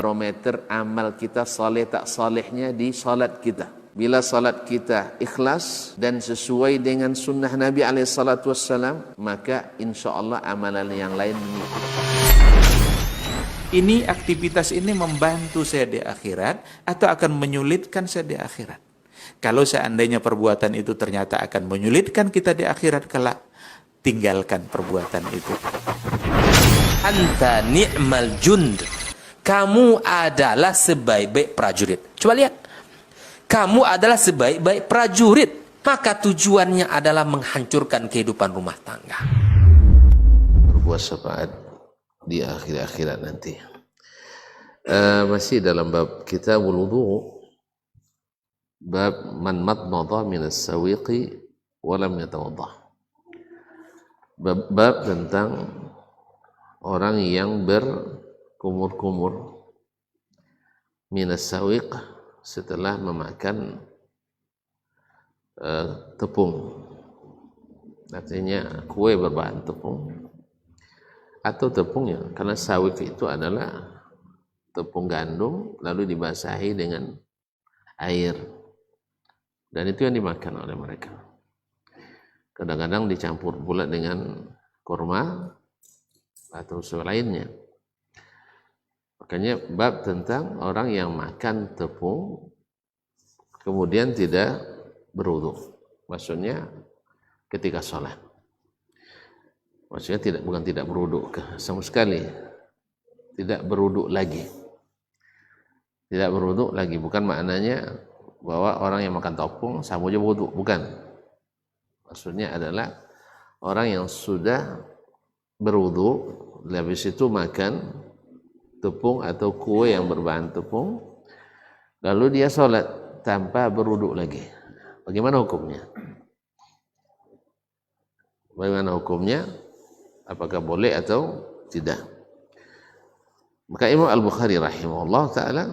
barometer amal kita saleh tak salehnya di salat kita. Bila salat kita ikhlas dan sesuai dengan sunnah Nabi SAW, maka insya Allah amalan yang lain mengikuti. Ini aktivitas ini membantu saya di akhirat atau akan menyulitkan saya di akhirat? Kalau seandainya perbuatan itu ternyata akan menyulitkan kita di akhirat kelak, tinggalkan perbuatan itu. Anta ni'mal jund. Kamu adalah sebaik-baik prajurit. Coba lihat. Kamu adalah sebaik-baik prajurit. Maka tujuannya adalah menghancurkan kehidupan rumah tangga. Berbuat syafaat di akhirat nanti. Masih dalam bab kitabul wudu, bab man madmadha min as-sawiqi wa lam yatawaddah. Bab tentang orang yang berkumur-kumur min as-sawiq setelah memakan tepung, artinya kue berbahan tepung atau tepungnya, karena sawik itu adalah tepung gandum lalu dibasahi dengan air, dan itu yang dimakan oleh mereka. Kadang-kadang dicampur pula dengan kurma atau selainnya. Makanya bab tentang orang yang makan tepung kemudian tidak berwudu, maksudnya ketika sholat, maksudnya bukan tidak berwudu sama sekali, tidak berwudu lagi, bukan maknanya bahwa orang yang makan tepung sama aja wudu, bukan. Maksudnya adalah orang yang sudah berwudu habis itu makan tepung atau kue yang berbahan tepung lalu dia sholat tanpa berwudu lagi. Bagaimana hukumnya? Apakah boleh atau tidak? Maka Imam Al-Bukhari rahimahullah ta'ala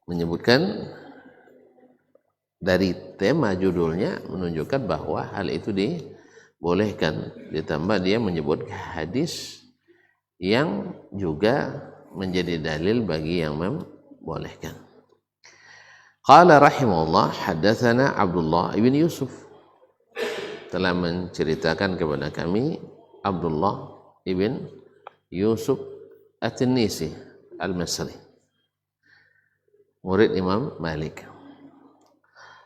menyebutkan dari tema judulnya menunjukkan bahwa hal itu dibolehkan, ditambah dia menyebut hadis yang juga menjadi dalil bagi yang membolehkan. Qala rahimahullah haddatsana Abdullah ibn Yusuf, telah menceritakan kepada kami Abdullah ibn Yusuf At-Tinnisi Al-Masri, murid Imam Malik.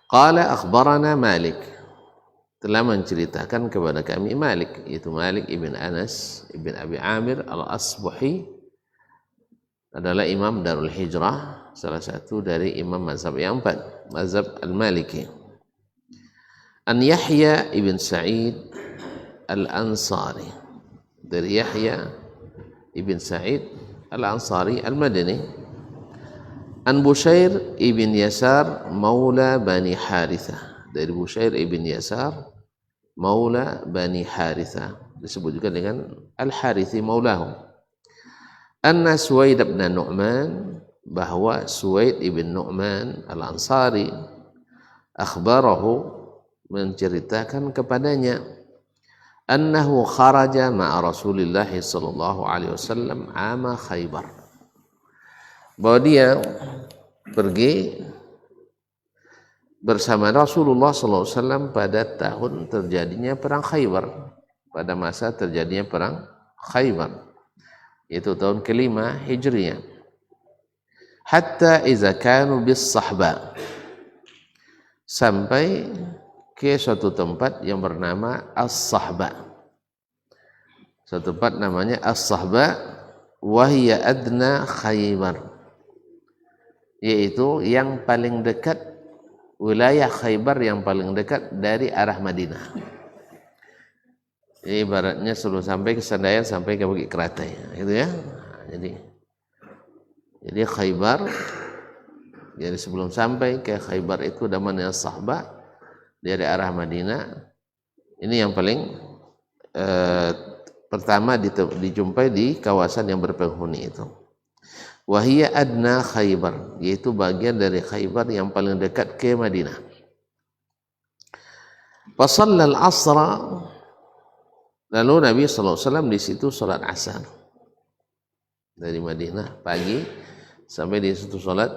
Qala akhbarana Malik, telah menceritakan kepada kami Malik, yaitu Malik ibn Anas ibn Abi Amir Al-Asbahi, adalah imam Darul Hijrah, salah satu dari imam mazhab yang 4, mazhab Al-Maliki. An Yahya ibn Sa'id Al-Ansari, dari Yahya ibn Sa'id Al-Ansari Al-Madani. An Bushair ibn Yasar Maula Bani Harithah, dari Bushair ibn Yasar Maula Bani Harithah, disebut juga dengan Al-Harithi Maulahum. Anna Suwaid ibn Nu'man, bahwa Suwaid ibn Nu'man Al-Ansari, akhbarahu, menceritakan kepadanya, annahu kharaja ma'a Rasulillah sallallahu alaihi wasallam ama Khaybar, bahwa dia pergi bersama Rasulullah sallallahu alaihi wasallam pada tahun terjadinya perang Khaybar, pada masa terjadinya perang Khaybar, yaitu tahun kelima Hijriyah. Hatta iza kanu bis sahba, sampai ke suatu tempat yang bernama As-Sahba. Suatu tempat namanya As-Sahba, wahiyya adna Khaybar, yaitu yang paling dekat, wilayah Khaybar yang paling dekat dari arah Madinah. Jadi ibaratnya sebelum sampai ke Sandayan sampai ke Bukit Keratai, gitu ya. Jadi Khaybar, jadi sebelum sampai ke Khaybar itu namanya Sahba dari arah Madinah. Ini yang paling pertama dijumpai di kawasan yang berpenghuni itu. Wahiyya adna Khaybar, yaitu bagian dari Khaybar yang paling dekat ke Madinah. Fasallal asra, lalu Nabi SAW di situ salat asar. dari Madinah pagi sampai di situ sholat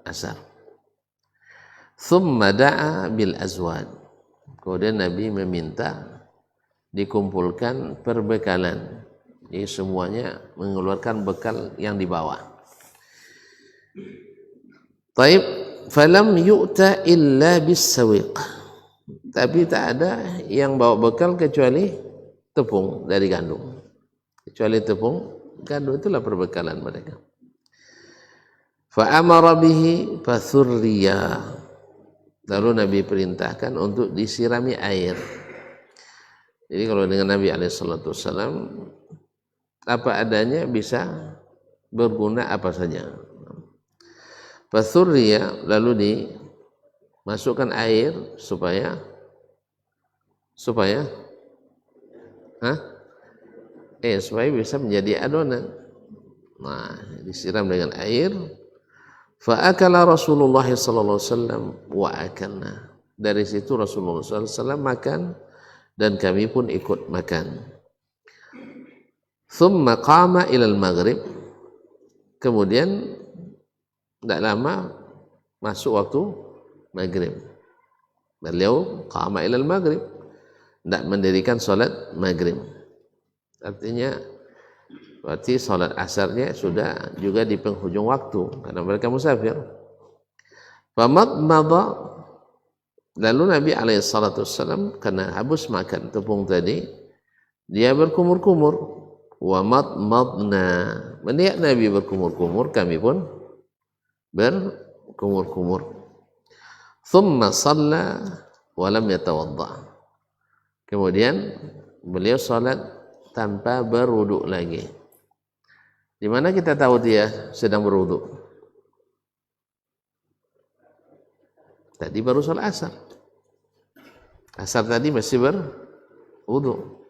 asar. Thumma da'a bil azwad. Kemudian Nabi meminta dikumpulkan perbekalan. Jadi semuanya mengeluarkan bekal yang dibawa. Taib, falam yu'ta illa bis sawiq. Tapi tak ada yang bawa bekal kecuali tepung dari gandum. Kecuali tepung gandum, itulah perbekalan mereka. Fa amara bihi fathurriya. Lalu Nabi perintahkan untuk disirami air. Jadi kalau dengan Nabi alaihissalatu wassalam, apa adanya bisa berguna apa saja. Fathurriya, lalu dimasukkan air supaya supaya bisa menjadi adonan. Nah, disiram dengan air. Fa akala Rasulullah sallallahu alaihi wasallam wa akalna. Dari situ Rasulullah sallallahu alaihi wasallam makan dan kami pun ikut makan. Thumma qama ila al-maghrib. Kemudian tidak lama masuk waktu maghrib. Beliau qama ila al-maghrib, tidak mendirikan salat maghrib. Artinya berarti salat asarnya sudah juga di penghujung waktu karena mereka musafir. Famadmada, lalu Nabi alaihissalatu wassalam karena habis makan tepung tadi, dia berkumur-kumur. Wa madmadna, melihat Nabi berkumur-kumur, kami pun berkumur-kumur. Thumma shalla wa lam yatawadda. Kemudian beliau salat tanpa berwudu lagi. Di mana kita tahu dia sedang berwudu? Tadi baru salat asar. Asar tadi masih berwudu.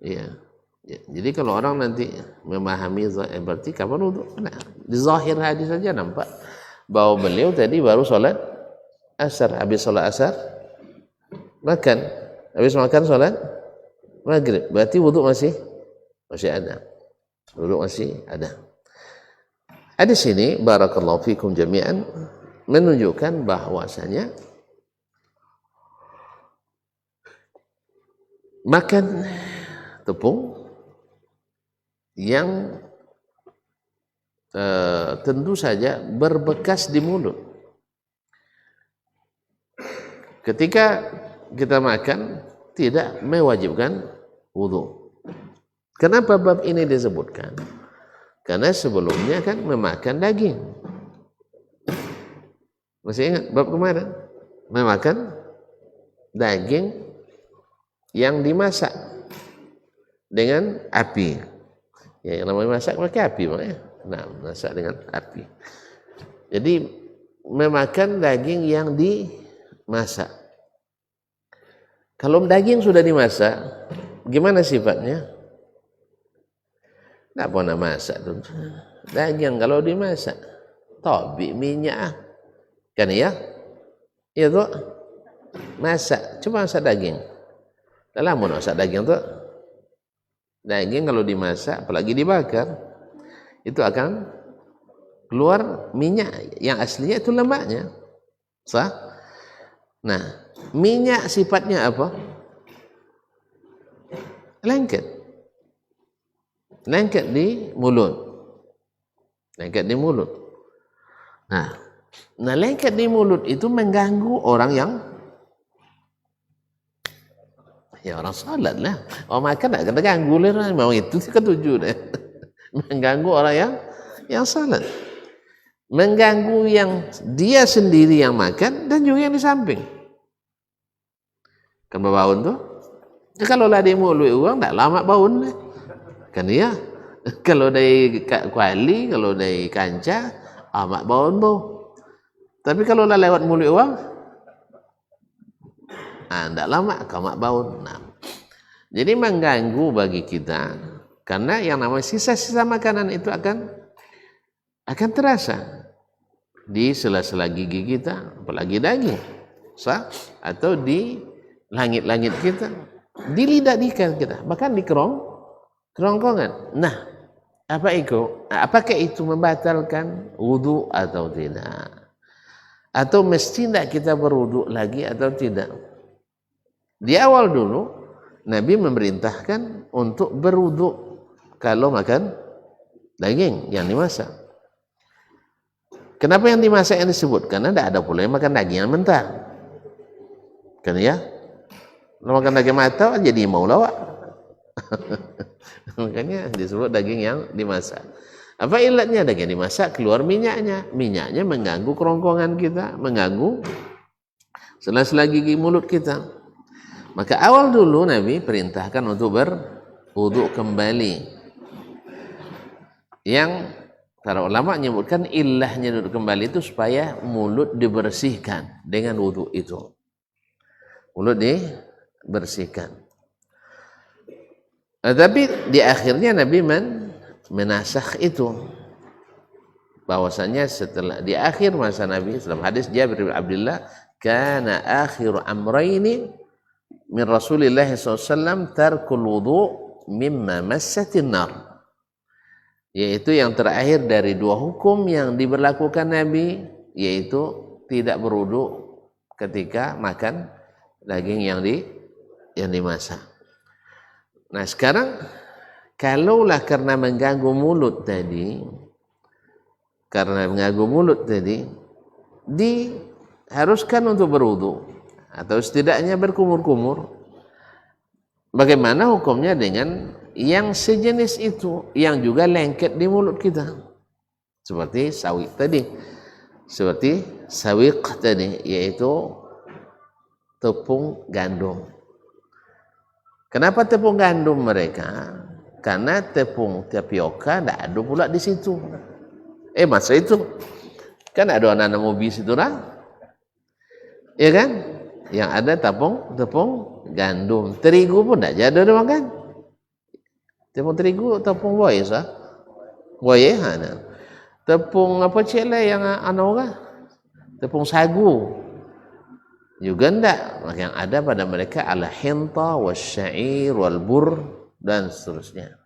Iya. Ya, jadi kalau orang nanti memahami berarti kapan wudu? Nah, di zahir hadis saja nampak bahwa beliau tadi baru salat asar. Habis salat asar makan. Habis makan salat maghrib. Berarti wudu masih ada. Wudu masih ada. Hadis ini barakallahu fikum jami'an menunjukkan bahwasanya makan tepung yang tentu saja berbekas di mulut. Ketika kita makan tidak mewajibkan wudu. Kenapa bab ini disebutkan? Karena sebelumnya kan memakan daging. Masih ingat bab kemarin? Memakan daging yang dimasak dengan api. Ya, yang namanya masak pakai api makanya. Nah, masak dengan api. Jadi memakan daging yang dimasak. Kalau daging sudah dimasak, gimana sifatnya? Tidak pernah masak tuh. Daging kalau dimasak, tobi minyak, kan ya? Iya tuh, masak. Coba masak daging. Dalam mau masak daging tuh, daging kalau dimasak, apalagi dibakar, itu akan keluar minyak yang aslinya itu lemaknya. Sah? Nah, minyak sifatnya apa? Lengket di mulut. Lengket di mulut. Nah, lengket di mulut itu mengganggu orang yang orang salat lah. Orang makan tak kena ganggu lah. Memang itu ketujuh deh. Mengganggu orang yang salat. Mengganggu yang dia sendiri yang makan dan juga yang di samping. Kan baun tuh. Kalau lah di mulut orang tak lama baun deh. Kan ya, kalau dari kuali, kalau dari kanca, amat baun bau. Tapi kalau lah lewat mulut orang, tidak lama amat baun. Nah, jadi mengganggu bagi kita, karena yang namanya sisa-sisa makanan itu akan terasa di sela-sela gigi kita, apalagi daging, atau di langit-langit kita, di lidah kita, bahkan di kerongkongan. Nah, Apakah itu membatalkan wudu atau tidak? Atau mesti tidak kita berwudu lagi atau tidak? Di awal dulu Nabi memerintahkan untuk berwudu kalau makan daging yang dimasak. Kenapa yang dimasak yang disebut? Karena tidak ada pula yang makan daging yang mentah. Kan ya? Kalau makan daging matang jadi mau lawak. Makanya disebut daging yang dimasak. Apa ilatnya? Daging dimasak keluar minyaknya. Minyaknya mengganggu kerongkongan kita, mengganggu sela-sela gigi mulut kita. Maka awal dulu Nabi perintahkan untuk berwudu kembali. Yang para ulama menyebutkan ilahnya duduk kembali itu supaya mulut dibersihkan dengan wudu itu. Mulut dibersihkan. Tapi di akhirnya Nabi menasakh itu. Bahwasanya setelah di akhir masa Nabi dalam hadis Jabir bin Abdullah, kana akhiru amrayni min Rasulillah SAW tarkul wudu mimma massatin nar. Yaitu yang terakhir dari dua hukum yang diberlakukan Nabi, yaitu tidak berwudu ketika makan daging yang dimasak. Nah sekarang kalaulah karena mengganggu mulut tadi, diharuskan untuk berwudu atau setidaknya berkumur-kumur. Bagaimana hukumnya dengan yang sejenis itu yang juga lengket di mulut kita? Seperti sawiq tadi, yaitu tepung gandum. Kenapa tepung gandum mereka? Karena tepung tapioka tidak ada pula di situ. Masa itu kan ada anak-anak mobil situ lah, ya kan? Yang ada tepung gandum. Terigu pun tidak jadi ada makan. Tepung terigu, tepung buaya sah. Buaya ada. Tepung apa cile yang orang? Tepung sagu. Juga tidak. Yang ada pada mereka adalah hinta, wasyair, walbur dan seterusnya.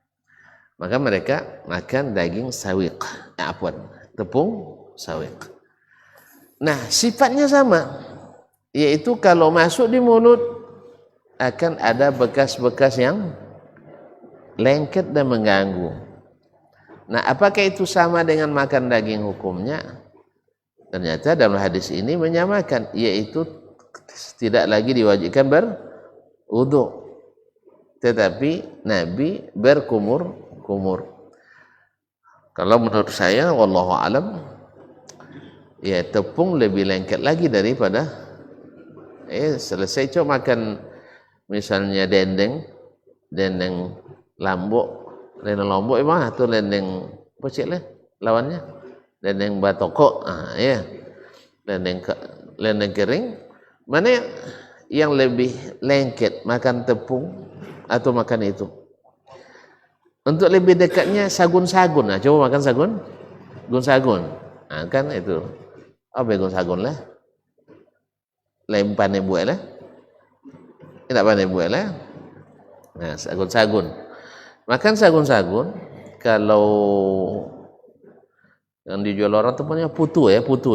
Maka mereka makan daging sawiq. Tepung sawiq. Nah, sifatnya sama. Yaitu kalau masuk di mulut akan ada bekas-bekas yang lengket dan mengganggu. Nah, apakah itu sama dengan makan daging hukumnya? Ternyata dalam hadis ini menyamakan, yaitu tidak lagi diwajibkan berwudu, tetapi Nabi berkumur-kumur. Kalau menurut saya, wallahu alam, ya tepung lebih lengket lagi daripada selesai cuma makan misalnya dendeng lombok emang atau dendeng apa sih lah lawannya, dendeng batoko, dendeng kering, mana yang lebih lengket, makan tepung atau makan itu? Untuk lebih dekatnya sagun-sagun. Nah, coba makan sagun, kan itu apa sagun lah, lempane buat lah, tidak pandai buat lah. Nah, sagun. Makan sagun. Kalau yang dijual orang tu punya putu ya. Putu.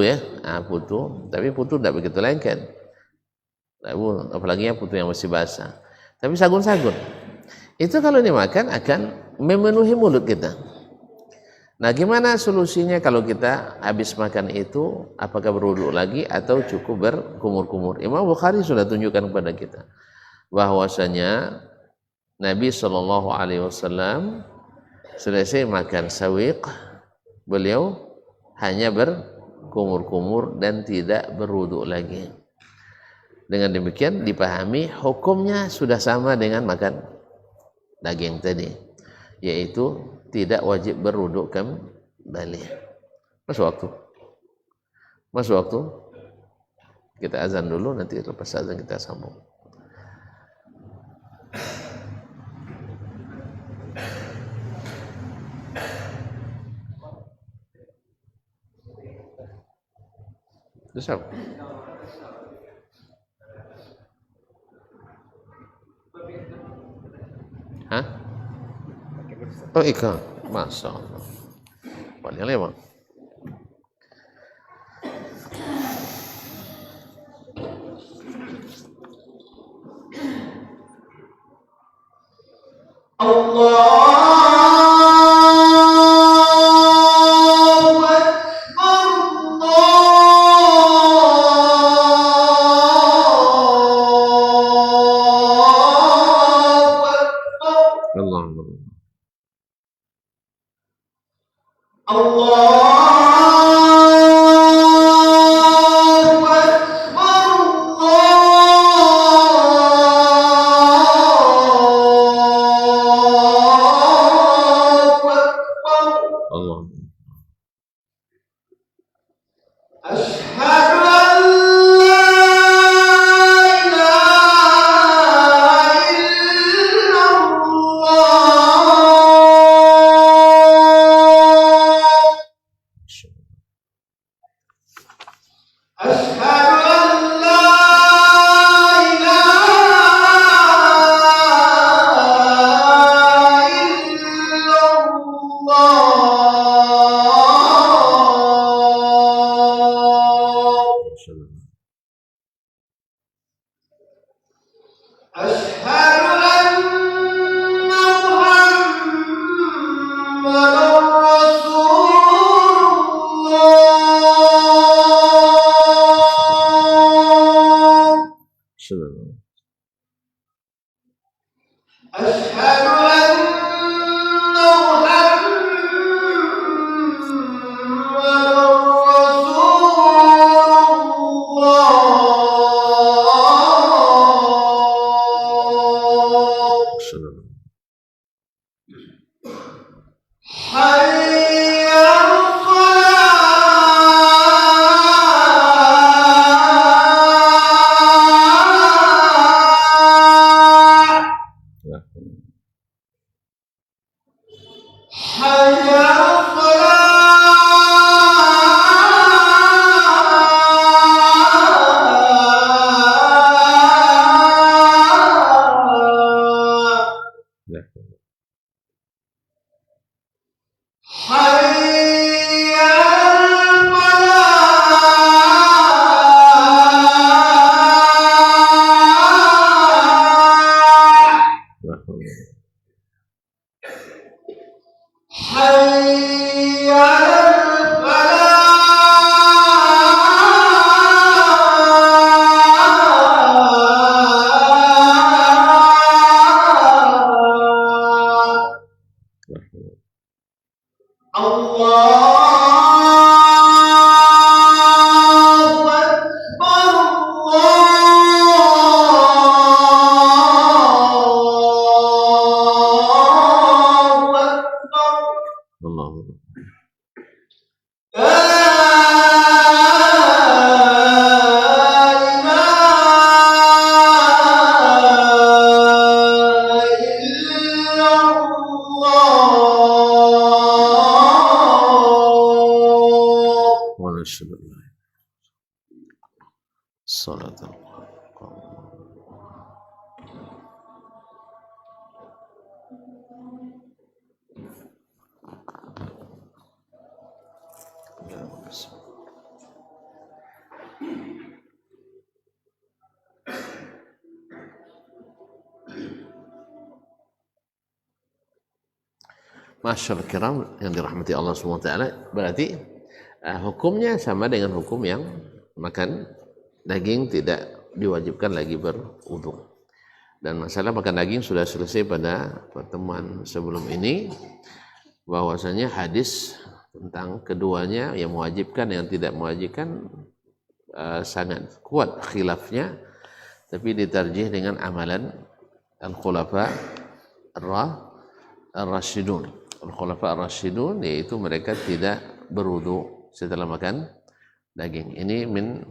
Tapi putu tidak begitu lengket. Apalagi yang putu yang masih basah. Tapi sagun. Itu kalau dimakan akan memenuhi mulut kita. Nah, gimana solusinya kalau kita habis makan itu? Apakah berwudu lagi atau cukup berkumur-kumur? Imam Bukhari sudah tunjukkan kepada kita bahwasanya Nabi SAW selesai makan sawiq, beliau hanya berkumur-kumur dan tidak berwudu lagi. Dengan demikian dipahami hukumnya sudah sama dengan makan daging tadi, yaitu tidak wajib berwudu kembali. Masuk waktu. Kita azan dulu, nanti lepas azan kita sambung. Terus apa? Hah? Oh, ikan. Masya Allah. Paling lewat. Allah. Masyaallah kiram yang dirahmati Allah SWT, berarti hukumnya sama dengan hukum yang makan daging tidak diwajibkan lagi berwudu. Dan masalah makan daging sudah selesai pada pertemuan sebelum ini, bahwasanya hadis tentang keduanya yang mewajibkan yang tidak mewajibkan sangat kuat khilafnya, tapi ditarjih dengan amalan al-khulafa ar-rasyidun. Al-khulafa ar-rasyidun yaitu mereka tidak berwudu setelah makan daging. Ini min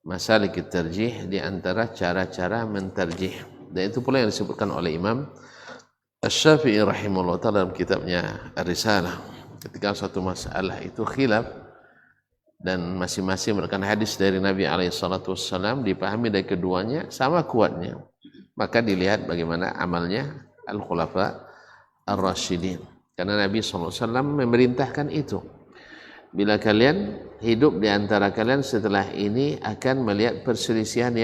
masalik tarjih, di antara cara-cara mentarjih. Dan itu pula yang disebutkan oleh Imam Asy-Syafi'i rahimahullah ta'ala dalam kitabnya Ar-Risalah. Ketika suatu masalah itu khilaf dan masing-masing merupakan hadis dari Nabi SAW, dipahami dari keduanya sama kuatnya, maka dilihat bagaimana amalnya al-khulafa ar-rasyidin. Karena Nabi SAW memerintahkan itu. Bila kalian hidup di antara kalian setelah ini akan melihat perselisihan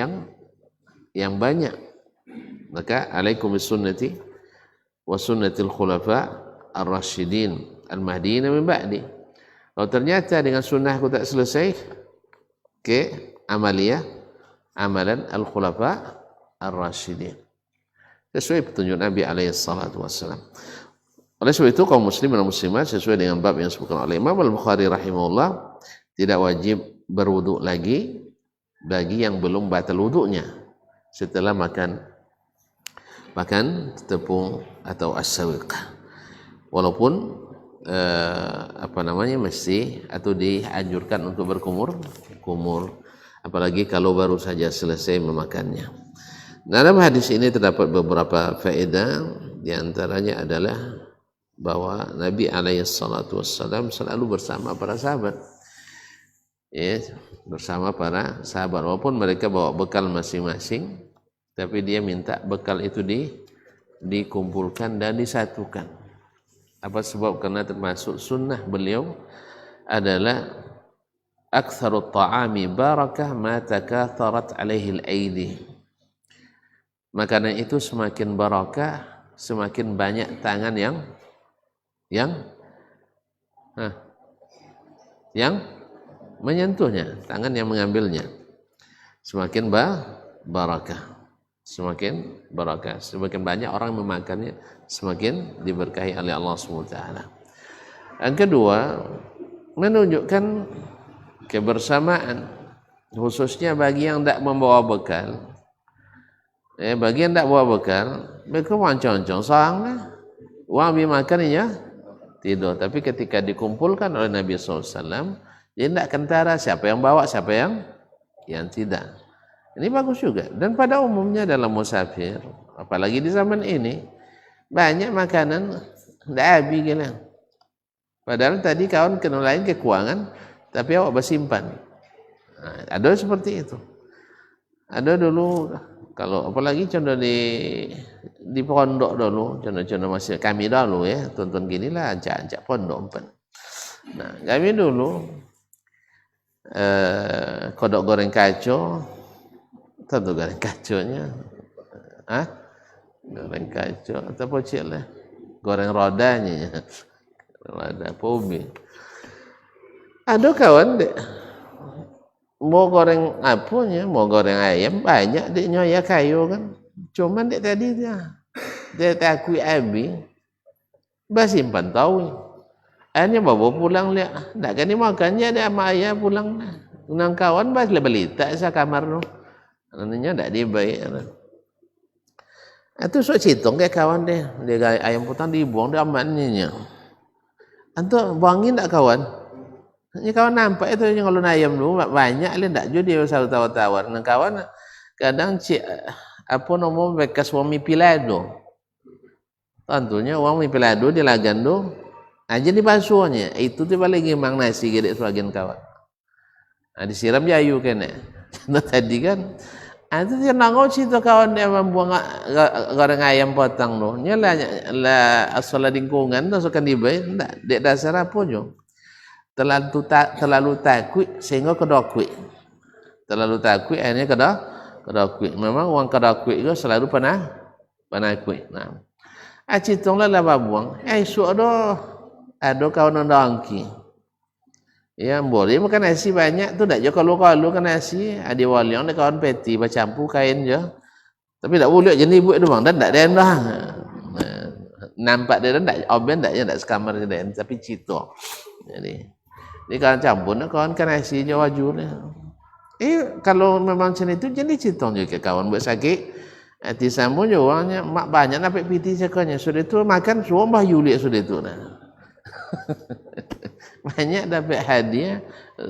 yang banyak. Maka alaikum bisunnati wa sunnatil khulafa ar-rasyidin al-mahdiyyin min ba'di. Kalau ternyata dengan sunnahku tak selesai, amalan al-khulafa ar-rasyidin. Sesuai petunjuk Nabi alaihi salatu wassalam. Oleh sebab itu kaum muslimin dan muslimat sesuai dengan bab yang disebutkan oleh Imam Al-Bukhari rahimahullah, tidak wajib berwuduk lagi bagi yang belum batal wuduknya setelah makan tepung atau as-sawiq. Walaupun mesti atau dianjurkan untuk berkumur, apalagi kalau baru saja selesai memakannya. Dalam hadis ini terdapat beberapa faedah, di antaranya adalah bahwa Nabi SAW selalu bersama para sahabat, walaupun mereka bawa bekal masing-masing, tapi dia minta bekal itu dikumpulkan dan disatukan. Apa sebab? Karena termasuk sunnah beliau adalah aktsarut ta'ami barakah ma takatharat alaihi al-aidi. Makanan itu semakin barakah semakin banyak tangan yang menyentuhnya, tangan yang mengambilnya. Semakin barakah, semakin banyak orang memakannya, semakin diberkahi oleh Allah SWT. Yang kedua, menunjukkan kebersamaan, khususnya bagi yang tidak membawa bekal. Bagi yang tak bawa bekal, mereka wancang-wancang sang wang bi makan ya tidur. Tapi ketika dikumpulkan oleh Nabi SAW, dia tidak kentara siapa yang bawa, siapa yang tidak. Ini bagus juga. Dan pada umumnya dalam musafir, apalagi di zaman ini, banyak makanan tidak habis gila. Padahal tadi kawan kena lain kekurangan, tapi awak bersimpan. Ada seperti itu. Ada dulu. Kalau apalagi contoh di pondok dulu, contoh masih kami dulu tonton ginilah ajak pondok empat. Nah, kami dulu kodok goreng kaco, tentu goreng kaconya, goreng kaco atau pocil lah, goreng rodanya, roda pobi. Ada kawan dek. Mau goreng apanya, mau goreng ayam banyak dia nyoya kayu kan. Cuman dia tadi dia takui abi, simpan tahu. Akhirnya bawa pulang lihat, tak kan dimakannya dia sama ayah pulang. Nang kawan bas beli tak sa kamar tu. Anaknya tak dia baik. Itu sok citong ke kawan dia ayam putang dibuang dia amannya. Antu buangin tak kawan? Ini kawan nampak itu yang kalau ayam dulu banyak le ndak judi selalu tawar-tawar. Nang kawan kadang bekas wong mipilado. Tentunya wong mipilado di lagando aja di basuhnya. Itu tu paling gimang nasi gede sebagian kawan. Disiram jayu kene. Nah tadi kan itu dia nangau situ kawan dia membuang goreng ayam potong tu. Nya lah asal lingkungan tu sukan dibayar ndak dek dasar apa jo. Terlalu takut sehingga kedokui. Terlalu takut akhirnya kedokui. Memang orang kedokui itu selalu pernah kui. Nah, acitonglah lah buang. Esok ada kawan dongki. Ya boleh makan nasi banyak tu dak je kalau kan nasi ada waliang ada kawan peti bercampur kain je. Tapi tak boleh jenis buat doang dan tak ada dah. Nampak dia tak oben tak je tak sekamar dia tapi cito. Jadi kawan campur kawan kan nasi je waju ni. Kalau memang macam itu jadi citong juga kawan buat sakit. Hati sambung je orangnya mak banyak nampak piti sekanya. Sudah itu makan semua bah yulik sudah itu nah. Banyak dapat hadiah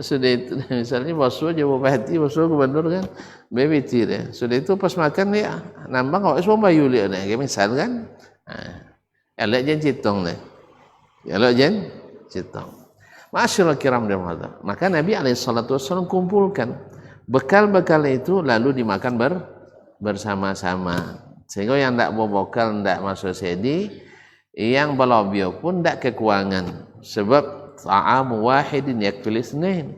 sudah itu misalnya boswa jawab hati boswa gubernur kan piti dia. Sudah itu pas makan dia nambang awak semua bah yulik nah. Misal kan. Elok jen citong ni. Elok jen citong. Masyaallah kiram dan hadar. Maka Nabi SAW kumpulkan bekal-bekal itu lalu dimakan bersama-sama. Sehingga yang tak bawa bekal tak masuk sedi, Yang berlebih pun tak kekurangan. Sebab ta'amu wahidin yakfil isnain.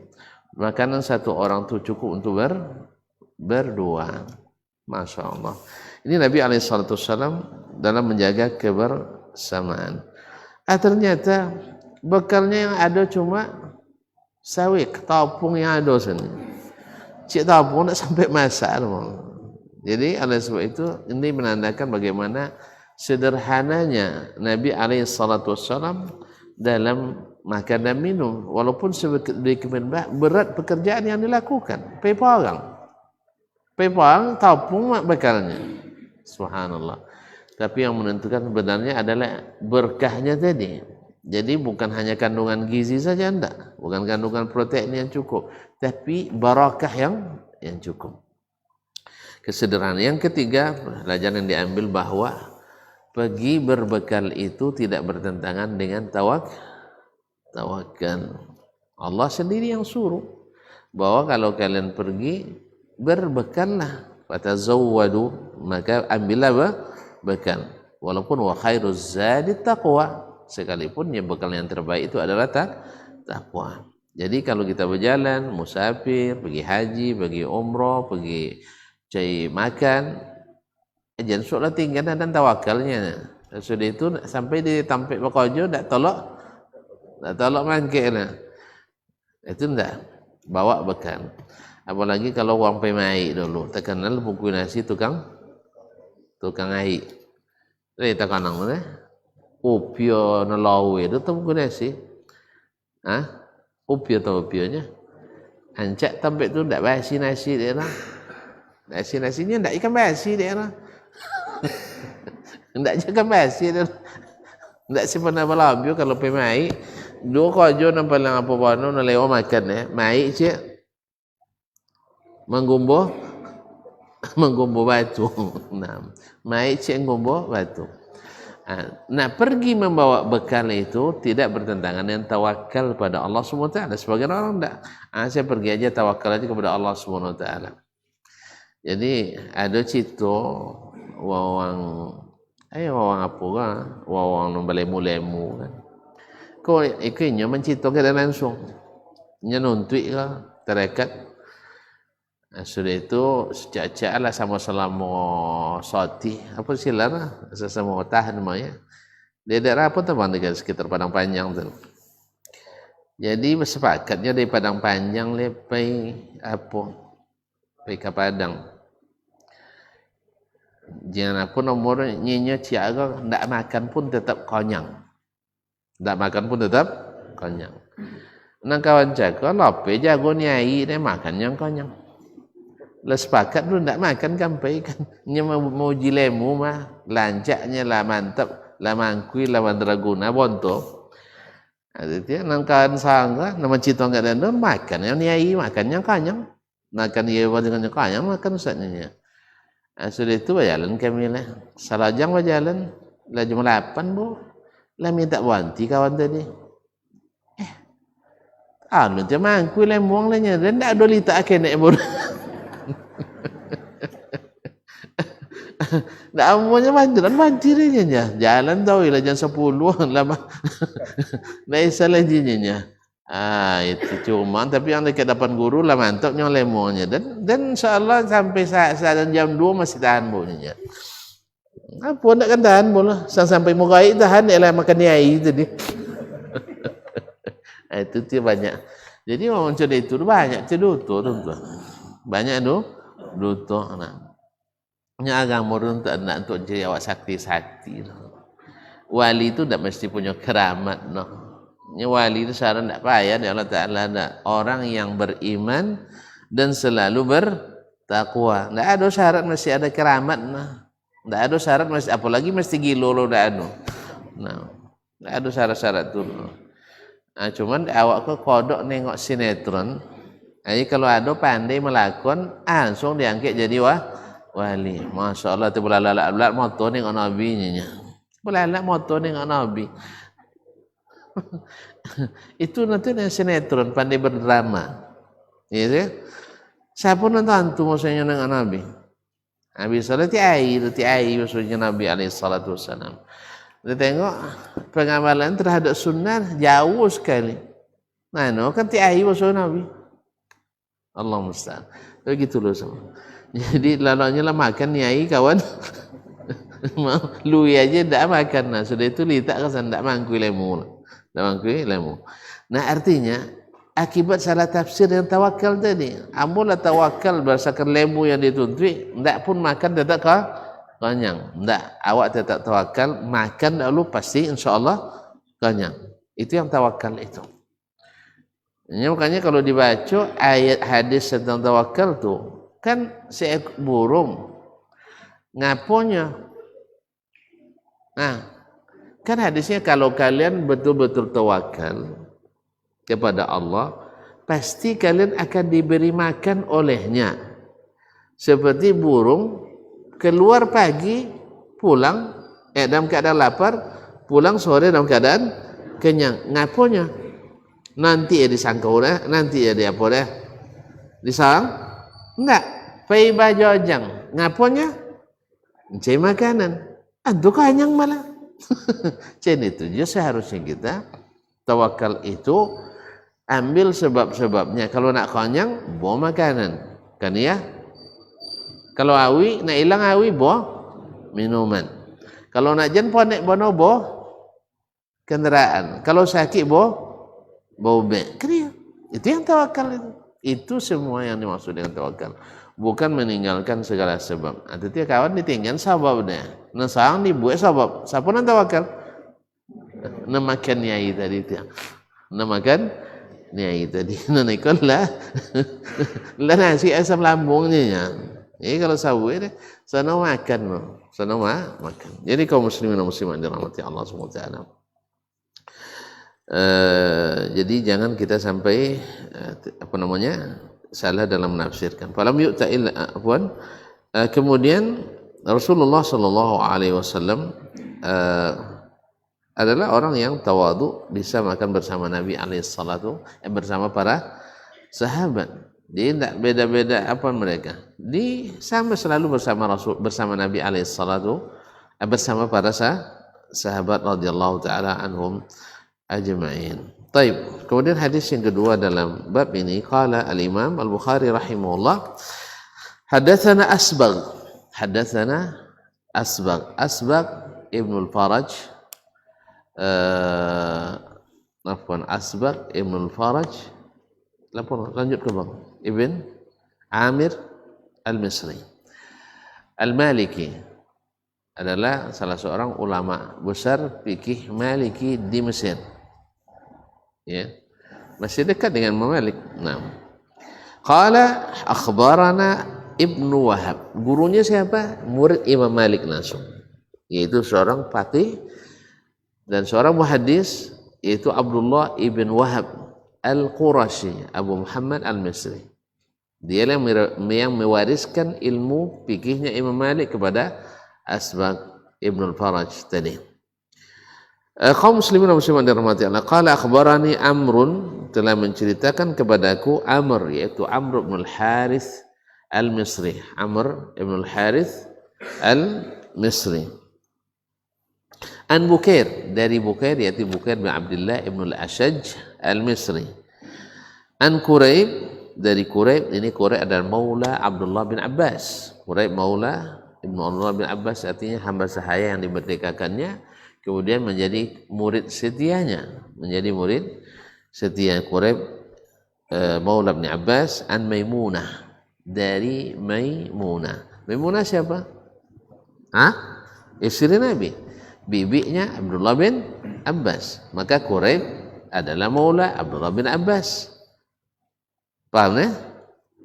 Makanan satu orang tu cukup untuk berdua. Masya Allah. Ini Nabi SAW dalam menjaga kebersamaan. Ternyata bekalnya yang ada cuma sawik, topung yang ada sini. Cik topung tak sampai masak. Jadi oleh sebab itu ini menandakan bagaimana sederhananya Nabi SAW dalam makan dan minum. Walaupun sedikit berat pekerjaan yang dilakukan. Pepang topung bekalnya. Subhanallah. Tapi yang menentukan sebenarnya adalah berkahnya tadi. Jadi bukan hanya kandungan gizi saja enggak, bukan kandungan protein yang cukup, tapi barakah yang cukup. Kesederhanaan. Yang ketiga, pelajaran yang diambil bahwa pergi berbekal itu tidak bertentangan dengan tawakal. Allah sendiri yang suruh bahwa kalau kalian pergi berbekallah, fatazawwadu, maka ambillah bekal. Walaupun wa khairuz zadi taqwa, sekalipun yang bekal yang terbaik itu adalah takwa. Jadi kalau kita berjalan, musafir, pergi haji, pergi umrah, pergi cari makan, jangan soalnya tinggal dan tawakalnya. Sudah itu sampai di tampik bekojo tak tolak mangkik lah. Itu enggak bawa bekal. Apalagi kalau orang pemai dulu, terkenal buku nasi tukang air. Jadi tak kanang mana? Upio nelawe itu tu buku nasi. Upio tu upionya. Ancak tampik tu ndak basi nasi dia lah. Nasinya ndak ikan basi dia lah. Ndak ikan basi dia. Ndak simpan apa labio kalau pemai. Dua kojo nampak lang apa pano nalewa makan mai cik. Menggumbo batu. Nah, mai cik menggumbo batu. Nah, pergi membawa bekal itu tidak bertentangan dengan tawakal pada Allah SWT. Sebagian orang tidak. Saya pergi aja tawakal aja kepada Allah SWT. Jadi ada cerita wawang apa kan? Wawang lemu kan. Kau ikutnya menceritakan langsung. Nya nuntui kan terekat. Sudah itu sejak lah sama-sama soti apa silar lah sama tahan namanya dia daerah apa teman dekat sekitar Padang Panjang tu. Jadi bersepakatnya dari Padang Panjang lepai ke Padang. Jangan apa nomor nyinya ciaga ndak makan pun tetap konyang. Nang kawan jaga lope jago nyai dia makan yang konyang. Lah sepakat dulu ndak makan kampai kan. Nya mau jilemu mah lancaknya lah mantap, lah mangkui lah mandraguna bonto. Jadi nang kawan sangga nama cito enggak ada makan yang nyai makan yang kanyang. Makan dia dengan kanyang makan ustaznya. Sudah itu berjalan kami lah. Salajang berjalan lah jam 8 bu. Lah minta banti kawan tadi. Dia mangkui lah muang lah nya dan ndak ada lita akenek bu. Ndak amunya banjirannya jalan tahu lah jam 10 lama. Ndak salah jinnya. Itu cuma tapi yang dekat depan guru lah mantapnya lemonnya dan insyaallah sampai saat jam 2 masih tahan bunyinya. Apa ndak kan tahan bola sampai mukai tahan lah makan yai tadi. Itu dia banyak. Jadi orang cerita itu banyak ceduto tuan-tuan. Banyak duto nah. Nya agama untuk nak untuk jadi awak sakti. Wali itu tak mesti punya keramat noh. Nya wali itu syarat tak payah di Allah Taala ada orang yang beriman dan selalu bertakwa. Tak ada syarat mesti ada keramat nah. Tak ada syarat mesti apalagi mesti gilo lo dak ada. Nah, tak ada syarat-syarat tu. Cuman awak ke kodok nengok sinetron. Jadi kalau ada pandai melakon langsung diangkat jadi wali. Masya Allah tu belalak motor ni dengan Nabi nya. Belalak motor ni dengan Nabi. Itu nanti yang sinetron pandai berdrama. Ya. Siapa nonton tu maksudnya dengan Nabi? Nabi sallallahu ti air maksudnya Nabi alaihi salatu wasalam. Dia tengok pengamalan terhadap sunnah jauh sekali. Nah, no kan tiai basuh Nabi. Allah musta'an. Begitu loh sama. Jadi lalanya lah makan nyai kawan. Lui aja tak makan. Nah, sudah itu litak kesan tak mangkui lemu. Tak mangkui lemu. Nah, artinya akibat salah tafsir yang tawakal tadi. Amulah tawakal berdasarkan lemu yang dituntut, ndak pun makan tetap kenyang. Ndak, awak tetap tawakal, makan dahulu pasti insyaallah kenyang. Itu yang tawakal itu. Ya, makanya kalau dibaca ayat hadis tentang tawakal tuh kan seekor burung ngaponya. Nah, kan hadisnya kalau kalian betul-betul tawakal kepada Allah, pasti kalian akan diberi makan olehnya. Seperti burung keluar pagi, pulang dalam keadaan lapar, pulang sore dalam keadaan kenyang. Ngaponya? Nanti ya disangkau dah, nanti ya dia apa dah? Disang? Enggak. Pai bajojang. Ngaponya? Mencari makanan. Antu kenyang malah. Cen itu je seharusnya kita tawakal itu ambil sebab-sebabnya. Kalau nak kenyang, bawa makanan. Kan ya? Kalau awi, nak hilang awi, bawa minuman. Kalau nak jen ponek bono, bawa kendaraan. Kalau sakit, bawa bobek. Kriya. Itu yang tawakal itu. Itu semua yang dimaksud dengan tawakal. Bukan meninggalkan segala sebab. Artinya kawan ditinggal sebabnya. Nah, sang dibuat sebab. Siapa yang tawakal? Namakan nyai tadi itu. Namakan nyai tadi. Naikkan lah. Lah nasi asam lambungnya. Jadi kalau sabu ini sana makan. Sana makan. Jadi kaum muslimin dan muslimat dirahmati Allah SWT. Jadi jangan kita sampai salah dalam menafsirkan. Falam yu'ta'il kemudian Rasulullah sallallahu alaihi wasallam adalah orang yang tawadu, bisa makan bersama Nabi alaihi salatu bersama para sahabat. Dia tidak beda-beda apa mereka. Dia sama selalu bersama Nabi alaihi salatu bersama para sahabat radhiyallahu taala anhum ajma'in. Taib. Kemudian hadis yang kedua dalam bab ini, qala al-Imam Al-Bukhari rahimahullah, hadatsana Asbagh Ibnu Al-Faraj, Asbagh Ibnu Al-Faraj, lanjut ke bang, Ibn Amir Al-Misri Al-Maliki, adalah salah seorang ulama besar fikih Maliki di Mesir. Ya, masih dekat dengan Imam Malik. Nah, qala akhbarana Ibnu Wahab. Gurunya siapa? Murid Imam Malik langsung. Yaitu seorang faqih dan seorang muhaddis, yaitu Abdullah ibn Wahab Al-Qurashi, Abu Muhammad Al-Misri. Dia yang mewariskan ilmu fikihnya Imam Malik kepada Asbagh Ibnu Al-Faraj tadi. Kaum muslimin dan muslimat dirahmati Allah. Qala akhbarani Amrun, telah menceritakan kepadaku Amr, yaitu Amr bin Al-Harith Al-Misri. Amr bin Al-Harith Al-Misri. An Bukair, dari Bukair, yaitu Bukair bin Abdullah ibn Al-Ashaj Al-Misri. An Quraib, dari Quraib, ini Quraib adalah maula Abdullah bin Abbas. Quraib maula Ibnu Abdullah bin Abbas, artinya hamba sahaya yang dimerdekakannya, kemudian menjadi murid setianya, Quraib maula bin Abbas. An Maimunah, dari Maimunah. Maimunah siapa? Istri Nabi, bibinya Abdullah bin Abbas. Maka Quraib adalah maula Abdullah bin Abbas. Paham ya?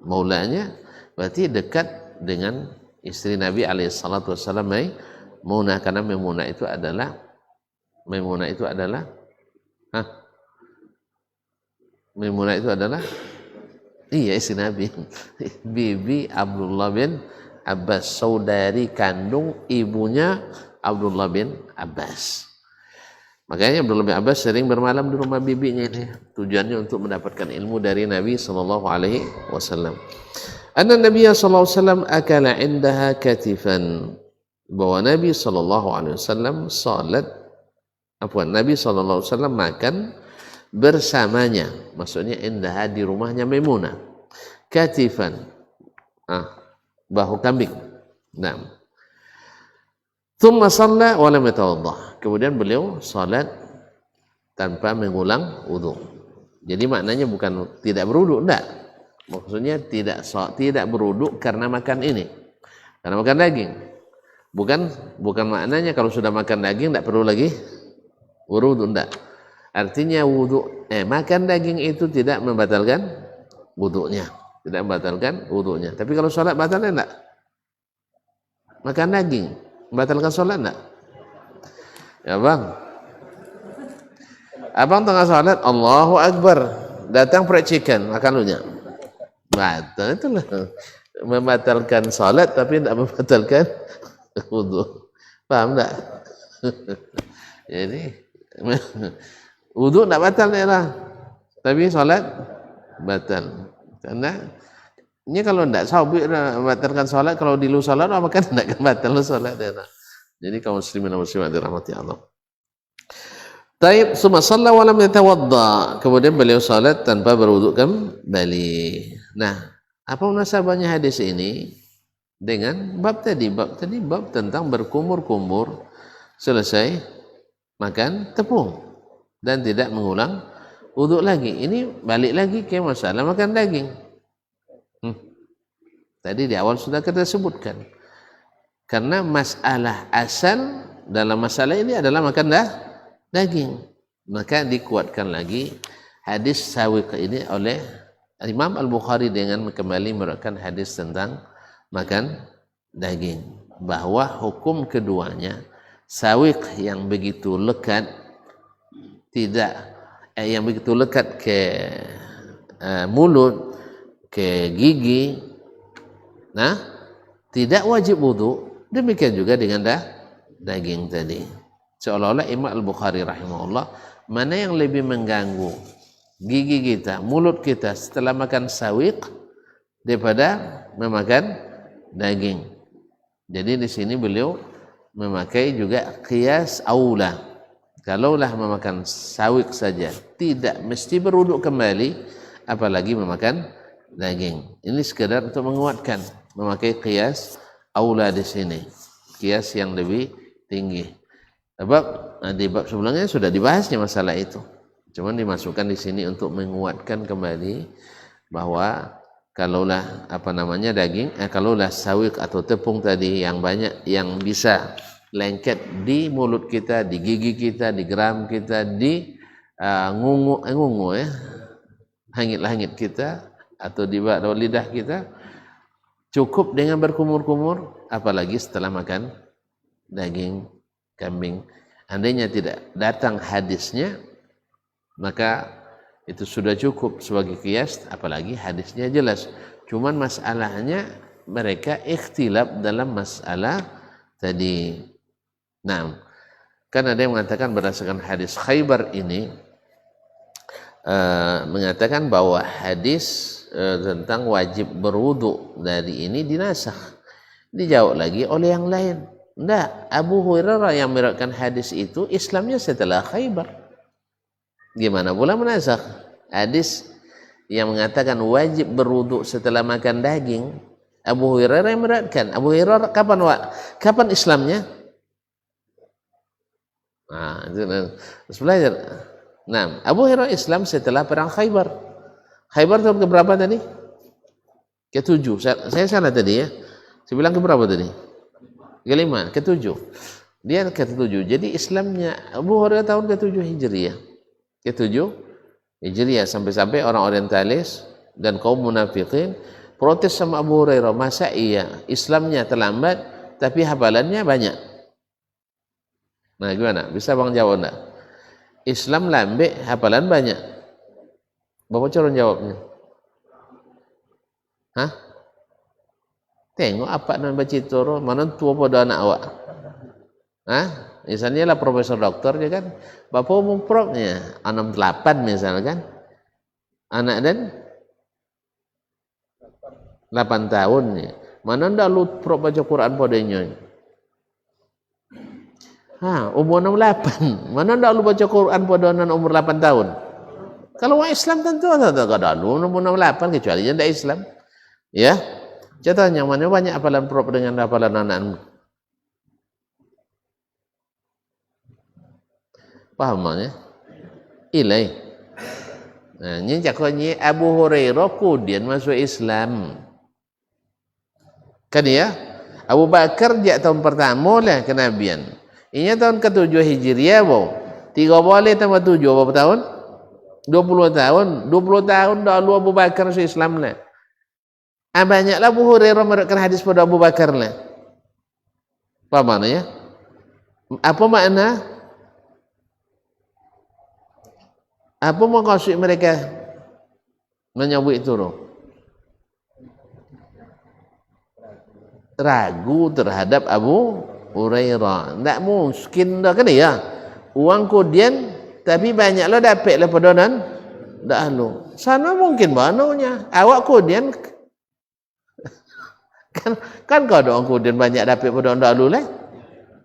Maulanya berarti dekat dengan istri Nabi alaihi salatu wassalam Maimunah, karena Maimunah itu adalah iya istri Nabi. Bibi Abdullah bin Abbas, saudari kandung ibunya Abdullah bin Abbas. Makanya Abdullah bin Abbas sering bermalam di rumah bibinya ini, tujuannya untuk mendapatkan ilmu dari Nabi sallallahu alaihi wasallam. Anna Nabi sallallahu alaihi wasallam akala indaha katifan, bahwa Nabi sallallahu alaihi wasallam salat Nabi SAW makan bersamanya, maksudnya indah di rumahnya Maimunah, katifan, bahu kambing. Nah, thumma shalla wa lam yatawaddah. Kemudian beliau salat tanpa mengulang wudu. Jadi maknanya bukan tidak berwudu, enggak. Maksudnya tidak berwudu karena makan ini, karena makan daging. Bukan maknanya kalau sudah makan daging tidak perlu lagi wudu, enggak. Artinya makan daging itu tidak membatalkan wudunya, tidak membatalkan wudunya. Tapi kalau sholat batal enggak? Makan daging membatalkan sholat enggak? Ya bang, abang tengah sholat, Allahu Akbar, datang fried chicken, makan lunya, batal. Itulah membatalkan sholat tapi tidak membatalkan wudu. Paham enggak? Jadi wudu tidak batal ya, tapi sholat batal. Karena ini kalau tidak sabit membatalkan sholat, kalau di lu sholat maka tidak akan batal sholat ya. Jadi kaum muslimin dan muslimat dirahmati Allah. Taib, summa shalla wa lam yatawadda. Kemudian beliau sholat tanpa berwudu kembali. Nah, apa munasabahnya hadis ini dengan bab tadi? Bab tentang berkumur-kumur selesai makan tepung dan tidak mengulang wudu lagi. Ini balik lagi ke masalah makan daging. Tadi di awal sudah kita sebutkan. Karena masalah asal dalam masalah ini adalah makan daging. Maka dikuatkan lagi hadis sawiq ini oleh Imam Al-Bukhari dengan kembali meriwayatkan hadis tentang makan daging. Bahwa hukum keduanya, sawiq yang begitu lekat yang begitu lekat ke mulut, ke gigi, nah tidak wajib wudu. Demikian juga dengan daging tadi. Seolah-olah Imam Al-Bukhari rahimahullah, mana yang lebih mengganggu gigi kita, mulut kita setelah makan sawiq daripada memakan daging. Jadi di sini beliau memakai juga qiyas aula. Kalaulah memakan sawiq saja tidak mesti berwudu kembali, apalagi memakan daging. Ini sekedar untuk menguatkan, memakai qiyas aula di sini, qiyas yang lebih tinggi. Sebab di bab sebelumnya sudah dibahasnya masalah itu. Cuman dimasukkan di sini untuk menguatkan kembali bahwa kalaulah kalaulah sawiq atau tepung tadi yang banyak yang bisa lengket di mulut kita, di gigi kita, di geram kita, di hangit-hangit kita atau di lidah kita, cukup dengan berkumur-kumur, apalagi setelah makan daging kambing. Andainya tidak datang hadisnya, maka itu sudah cukup sebagai qiyas, apalagi hadisnya jelas. Cuman masalahnya mereka ikhtilaf dalam masalah tadi. Nah, kan ada yang mengatakan berdasarkan hadis Khaybar ini, mengatakan bahwa hadis tentang wajib berwudu dari ini dinasakh. Dijawab lagi oleh yang lain, enggak, Abu Hurairah yang meriwayatkan hadis itu Islamnya setelah Khaybar. Gimana pula menasakh hadis yang mengatakan wajib berwudu setelah makan daging? Abu Hurairah yang meriwayatkan. Abu Hurairah kapan Islamnya? Nah, itu harus belajar. Nah, Abu Hurairah Islam setelah perang Khaybar. Khaybar tahun keberapa tadi? Ke-7. Saya salah tadi ya. Saya bilang keberapa tadi? Ke-5, ke-7. Dia ke-7. Jadi Islamnya Abu Hurairah tahun ke-7 Hijriah. Ke-7 Hijriah, sampai-sampai orang orientalis dan kaum munafikin protes sama Abu Hurairah. Masa iya Islamnya terlambat tapi hafalannya banyak? Nah, gimana? Bisa Bang jawab enggak? Islam lambe, hafalan banyak. Bapak corong jawabnya. Hah? Tengok apa nan baca toro, mana tua pada anak awak. Hah? Misalnya lah profesor doktor ya kan. Bapak umum profnya 68 misalkan. Anak dan 8 tahun ya. Mana ndak lu prof baca Quran padanya. Umur 68. Mana ndak lu baca Quran pada umur 8 tahun? Kalau orang Islam tentu tak dulu umur 68 kecuali yang tidak Islam. Ya. Contohnya mana banyak hafalan prop dengan hafalan anakmu? Paham ya? Ilai. Nah, ini cakapnya Abu Hurairah kemudian masuk Islam. Kan ya? Abu Bakar sejak tahun pertama lah kenabian. Ini tahun ke-7 Hijriah, bau. 3 boleh tambah 7 berapa tahun? 20 tahun. 20 tahun dahulu Abu Bakar masuk Islam lah. Banyaklah Abu Hurairah meriwayatkan hadis pada Abu Bakar lah. Apa maknanya? Apa makna? Apa maksud mereka menyebut itu? Ragu terhadap Abu Hurairah. Tak mungkin dah kan ya. Uang kemudian tapi banyaklah dapatlah pada nan dahulu. Sana mungkin banunya. Awak kemudian kan kau doang kemudian banyak dapat pada dahulu lah.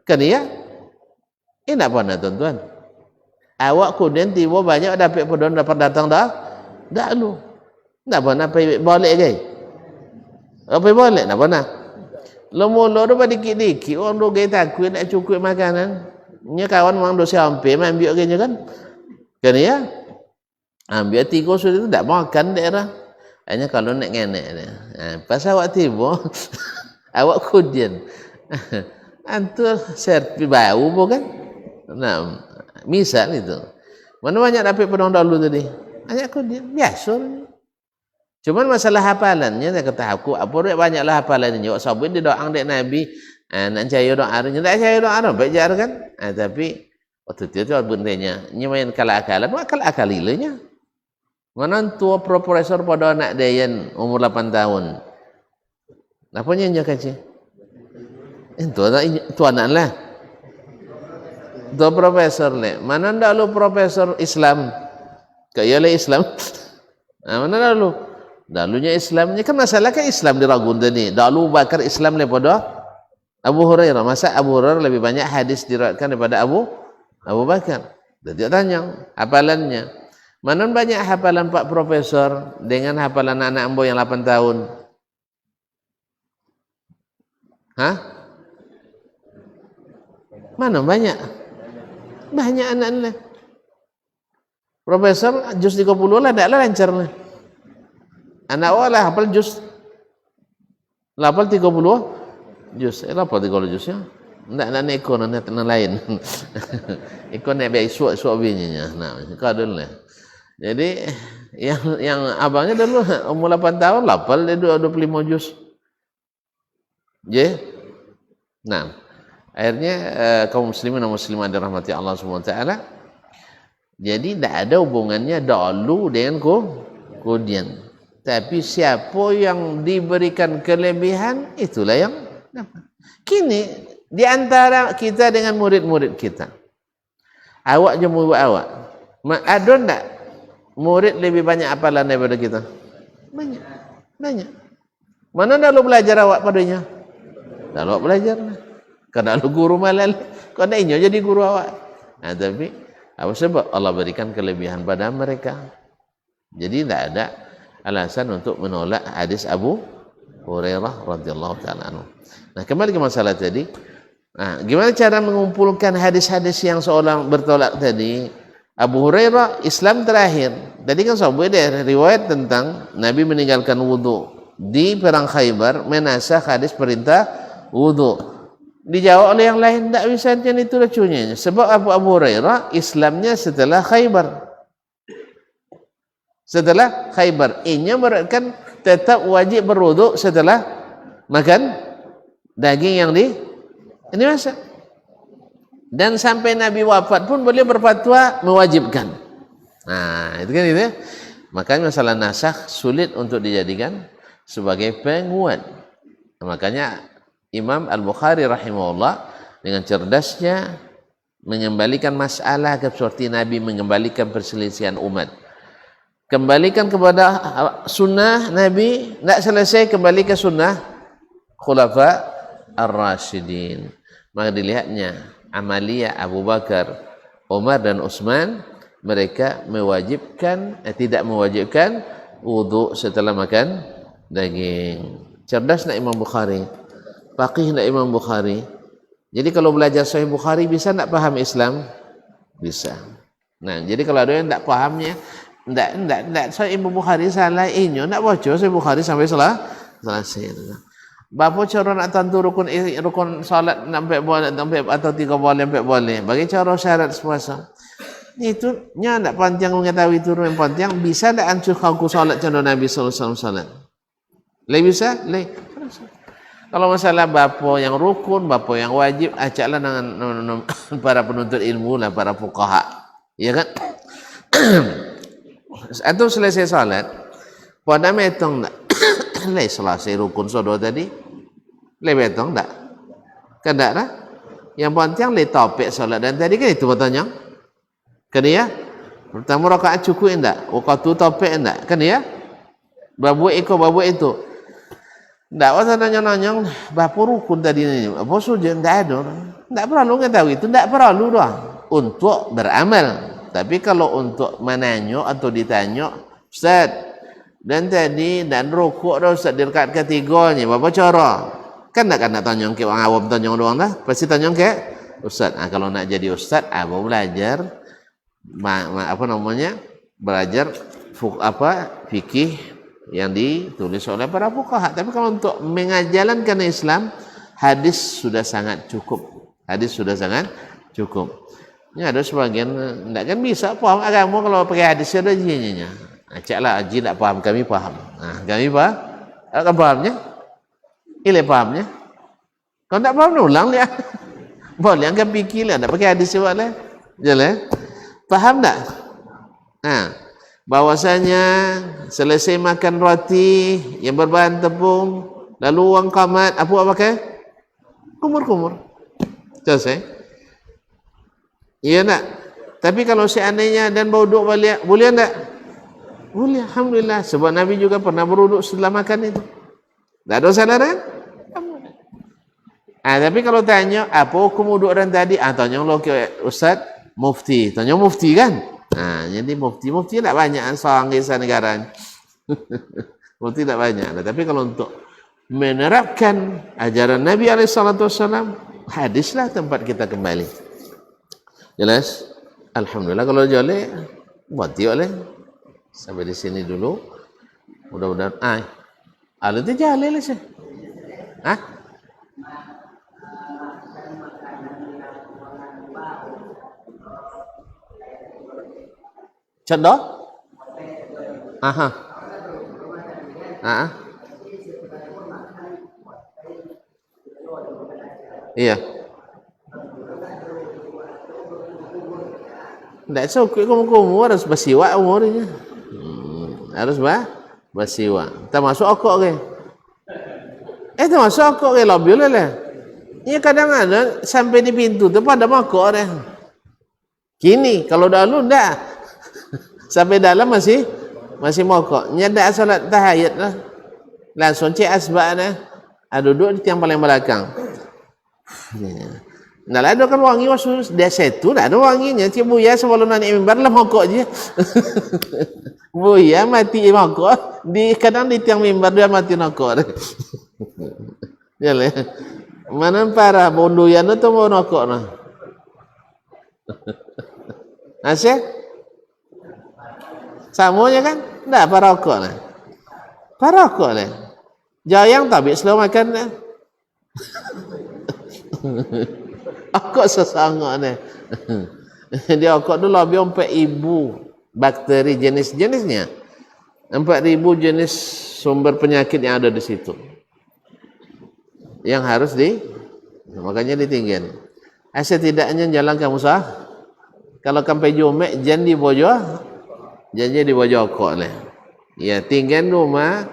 Kan ya? Ini tak pernah tuan-tuan. Awak kemudian tiba banyak dapat pada dapat datang dahulu. Tak pernah pergi balik ke? Apa balik? Tak pernah. Mula tu dikit-dikit orang tu gaya takut nak cukup makanan. Nya kawan memang dosa hampir ambil gaya kan. Kan ya? Ambil 3 sudah tu tak makan daerah. Hanya kalau nak ngenek dia. Pas awak tiba awak kemudian antu serpi bau bukan? Nah, misal itu. Mana banyak dapat pedang dahulu tadi? Hanya kemudian biasa. Cuman masalah hafalannya saya kata aku apa dia banyaklah hafalannya. Awak sabut dia doang dek Nabi nak caya doa dia tak caya doa baik jar kan. Tapi waktu itu bendanya nya main akal-akalan akal-akalilanya. Mana tua profesor pada anak Dayan umur 8 tahun. Apanya nya kaci? Itu anak lah. Tua profesor le. Mana ndak lu profesor Islam? Kayalah Islam. Mana dah lu? Dalunya Islamnya kan masalah kan Islam diragun tadi. Dalu Bakar Islam daripada Abu Hurairah. Masa Abu Hurairah lebih banyak hadis diriwayatkan daripada Abu Bakar. Jadi tanya hafalannya. Mana banyak hafalan Pak Profesor dengan hafalan anak ambo yang 8 tahun? Hah? Mana banyak? Banyak anak-anak. Profesor juz 30 lah taklah lancar lah. Anak awak lah hafal juz 30 juz. Apa 30 juz ya? Tidak nak ikut nak lain. Ikut nak biar suak bininya. Nah, kau dulu lah. Jadi yang abangnya dulu umur 8 tahun hafal dia 25 juz. Je. Nah, akhirnya kaum muslimin dan muslimat dirahmati Allah Subhanahu wa taala. Jadi tidak ada hubungannya dahulu dengan kemudian. Tapi siapa yang diberikan kelebihan itulah yang dapat. Kini di antara kita dengan murid-murid kita. Awak je murid awak. Ada tak murid lebih banyak hafalan daripada kita? Banyak. Banyak. Mana dah lu belajar awak padanya? Dah lu belajar. Kalau lu guru malal, kau nak inyo jadi guru awak. Nah, tapi apa sebab Allah berikan kelebihan pada mereka? Jadi tidak ada alasan untuk menolak hadis Abu Hurairah radhiyallahu taala anhu. Nah, kembali ke masalah tadi. Nah, gimana cara mengumpulkan hadis-hadis yang seorang bertolak tadi? Abu Hurairah Islam terakhir. Tadi kan sahabat dia riwayat tentang Nabi meninggalkan wudu di perang Khaybar, menasakh hadis perintah wudu. Dijawab oleh yang lain, tak bisa macam itu lucunya. Sebab Abu Hurairah Islamnya setelah Khaybar. Setelah Khaybar, ini berarti tetap wajib berwuduk setelah makan daging yang ini masak. Dan sampai Nabi wafat pun boleh berfatwa mewajibkan. Nah, itu kan itu ya. Makanya masalah nasakh sulit untuk dijadikan sebagai penguat. Nah, makanya Imam Al-Bukhari rahimahullah dengan cerdasnya mengembalikan masalah seperti Nabi mengembalikan perselisihan umat. Kembalikan kepada sunnah Nabi, tidak selesai kembali ke sunnah Khulafa Ar-Rasyidin. Maka dilihatnya amaliyah Abu Bakar, Umar dan Utsman, mereka tidak mewajibkan wudu setelah makan daging. Cerdas nak Imam Bukhari, faqih nak Imam Bukhari. Jadi kalau belajar Sahih Bukhari bisa nak faham Islam? Bisa. Nah, jadi kalau ada yang tak fahamnya, tak Sahih Imam Bukhari salah inyo, nak baca Sahih Bukhari sampai selesai. Bapa cara nak tentu rukun salat sampai boleh atau 3 boleh sampai boleh. Bagi cara syarat puasa. Itu nya nak panjang mengetahui itu yang panjang bisa tak ancur kau salat cara Nabi sallallahu alaihi wasallam. Le bisa? Le. Kalau masalah bapa yang rukun, bapa yang wajib, acaklah dengan para penuntut ilmu lah, para fuqaha. Ya kan? Atau selesai salat, pada metong tak? Le selesai rukun sodo tadi, le betong tak? Kada lah. Yang penting le topik salat dan tadi kan itu bertanya. Kan ya? Pertama rakaat cukup enggak? Waktu topik enggak? Kan ya? Babu itu. Enggak usah nanya-nanya bapa rukun tadi ni. Apa sujud enggak ada. Enggak perlu tahu itu, enggak perlu dah untuk beramal. Tapi kalau untuk menanya atau ditanya, Ustaz, dan tadi dan rukuk dah Ustaz di rakaat ketiganya, apa cara? Kan nak tanya ke orang awam tanya doang dah. Pasti tanya ke Ustaz. Kalau nak jadi Ustaz, abang belajar belajar fikih yang ditulis oleh para fuqaha. Tapi kalau untuk mengajarkan Islam, hadis sudah sangat cukup. Ini ada sebagian tidak kan bisa paham agama kalau pakai hadis ada jinya. Acaklah haji tak paham, kami paham. Kami paham. Akan pahamnya? Ile pahamnya? Kalau tak paham ulang dia. Boleh angkat fikirlah, tak pakai hadis sebab lah. Jelas? Faham tak? Bahwasanya selesai makan roti yang berbahan tepung, lalu uang qamat, apa pakai? Kumur. Selesai. Iya tak? Tapi kalau seandainya dan berwuduk balik, boleh tak? Boleh, alhamdulillah. Sebab Nabi juga pernah berwuduk setelah makan itu. Tak ada salah kan? Tapi kalau tanya apa hukum wuduk dan tadi, tanya lo ke Ustaz Mufti. Tanya Mufti kan? Jadi Mufti tak banyak seorang kisah negara. Mufti tak banyak. Tapi kalau untuk menerapkan ajaran Nabi SAW, hadislah tempat kita kembali. Jelas? Alhamdulillah. Kalau jolek, buat oleh. Sampai di sini dulu. Mudah-mudahan. Lalu itu jalan lah sih. Contoh? Iya. Tidak cukup kamu harus bersiwak umurnya. Harus bersiwak. Termasuk okok ke? Termasuk okok ke? Lebih lah. Ini kadang-kadang sampai di pintu tu pada makok deh. Kini kalau dahulu enggak. Sampai dalam masih mokok. Nyada salat tahiyat lah. Langsung cek asbak dah. Duduk di tiang paling belakang. Nah, ada kan wangi wasus dia setu, tak ada wanginya. Cik Buya sebelum naik mimbar lah mokok je. Buya mati mokok. Kadang di tiang mimbar dia mati mokok. Jalan. Mana parah bondoyan tu mau mokok nah. Asyik? Samunya kan? Tak parokok lah. Parokok lah. Jayang tak habis selalu makan lah. Okok sesangok ni. Dia okok tu lebih 4,000 bakteri jenis-jenisnya. 4,000 jenis sumber penyakit yang ada di situ. Yang harus makanya ditinggal. Setidaknya jalan kamu sah. Kalau sampai Jumek jangan di bojo. Janji di bojo okok lah. Ya, tinggal rumah,